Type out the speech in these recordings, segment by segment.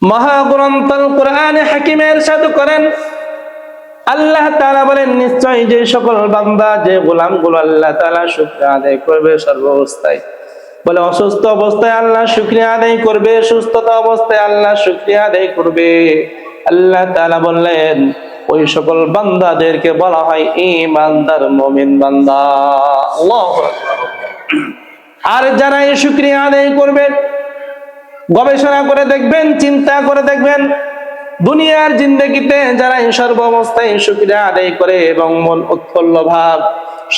মহাগ্রন্থ কোরআনে হাকিমে ইরশাদ করেন, আল্লাহ তাআলা বলেন, নিশ্চয় যে সকল বান্দা যে গোলামগুলো আল্লাহ তাআলা শুকরিয়া আদায় করবে সর্বাবস্থায়, বলে অসুস্থ অবস্থায় আল্লাহ শুকরিয়া আদায় করবে, সুস্থতা অবস্থায় আল্লাহ শুকরিয়া আদায় করবে। আল্লাহ তাআলা বললেন ওই সকল বান্দাদেরকে বলা হয় ঈমানদার মুমিন বান্দা। আল্লাহু আকবার। আর যারা এই শুকরিয়া আদায় করবে, গবেষণা করে দেখবেন, চিন্তা করে দেখবেন, দুনিয়ার জিন্দেগিতে যারা এই সর্বাবস্থায় শুকরিয়া আদায় করে এবং মন উৎফুল্ল ভাব,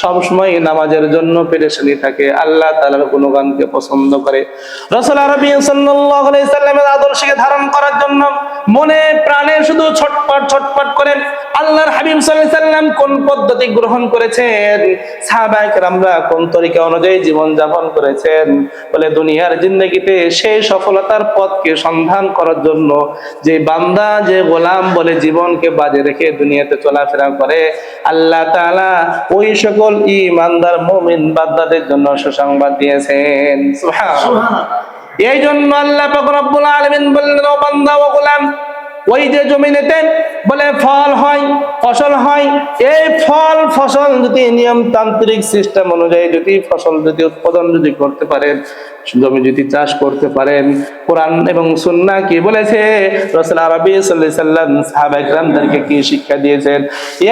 সবসময় নামাজের জন্য পেরেশানি থাকে, আল্লাহ তাআলার গুণগানকে পছন্দ করে, রাসূল আরবি সাল্লাল্লাহু আলাইহি সাল্লামের আদর্শকে ধারণ করার জন্য মনে প্রাণে শুধু ছটপট ছটপট করেন। আল্লাহর হাবিব সাল্লাল্লাহু আলাইহি সাল্লাম কোন পদ্ধতি গ্রহণ করেছেন, সাহাবায়ে কেরামরা কোন তরিকা অনুযায়ী জীবন যাপন করেছেন, বলে দুনিয়ার জিন্দেগিতে সেই সফলতার পথকে সন্ধান করার জন্য যে বান্দা যে গোলাম বলে জীবনকে বাজে রেখে দুনিয়াতে চলাফেরা করে, আল্লাহ তাআলা ওই সকল ঈমানদার মুমিন বান্দাদের জন্য সুসংবাদ দিয়েছেন। সুবহানাল্লাহ। এই জন্য আল্লাহ পাক রব্বুল আলামিন বললেন, ও বান্দা ও গোলাম, ওই যে জমিনেতে বলে ফল হয়, ফসল হয়, এই ফল ফসল যদি নিয়মতান্ত্রিক সিস্টেম অনুযায়ী যদি ফসল যদি উৎপাদন যদি করতে পারেন, জমি যদি চাষ করতে পারেন, কোরআন এবং সুন্নাহ কি বলেছে, রাসূল আরবি সাল্লাল্লাহু আলাইহি সাল্লাম সাহাবায়ে কেরামদেরকে কি শিক্ষা দিয়েছেন,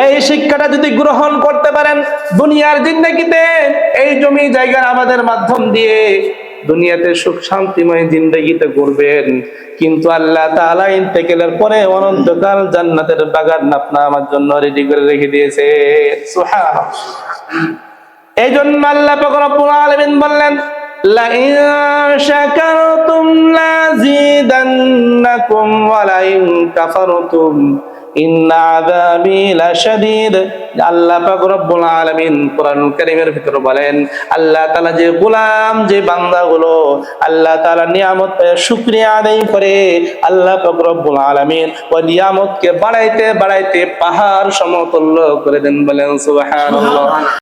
এই শিক্ষাটা যদি গ্রহণ করতে পারেন, দুনিয়ার জিন্দেগিতে এই জমি জায়গার আমাদের মাধ্যম দিয়ে দুনিয়াতে সুখ শান্তিময় জিন্দেগিতে করবেন, কিন্তু আল্লাহ তাআলা ইন্তেকালের পরে অনন্তকাল জান্নাতের বাগান আপনা আমার জন্য রেডি করে রেখে দিয়েছে। সুবহানাল্লাহ। এই জন্য আল্লাহ পাক রব্বুল আলামিন বললেন, লা ইন শাকারতুম লাযিদান্নাকুম ওয়া লা ইন কাফারতুম ইন্না আযাবি লাশাদীদ। আল্লাহ পাক রব্বুল আলামিন কোরআনুল কারীমের ভিতরে বলেন, আল্লাহ তাআলা যে গোলাম যে বান্দাগুলো আল্লাহ তাআলা নিয়ামত পেয়ে শুকরিয়া আদায় করে, আল্লাহ পাক রব্বুল আলামিন ওই নিয়ামতকে বাড়াইতে বাড়াইতে পাহাড় সমতুল্য করে দেন। বলেন সুবহানাল্লাহ।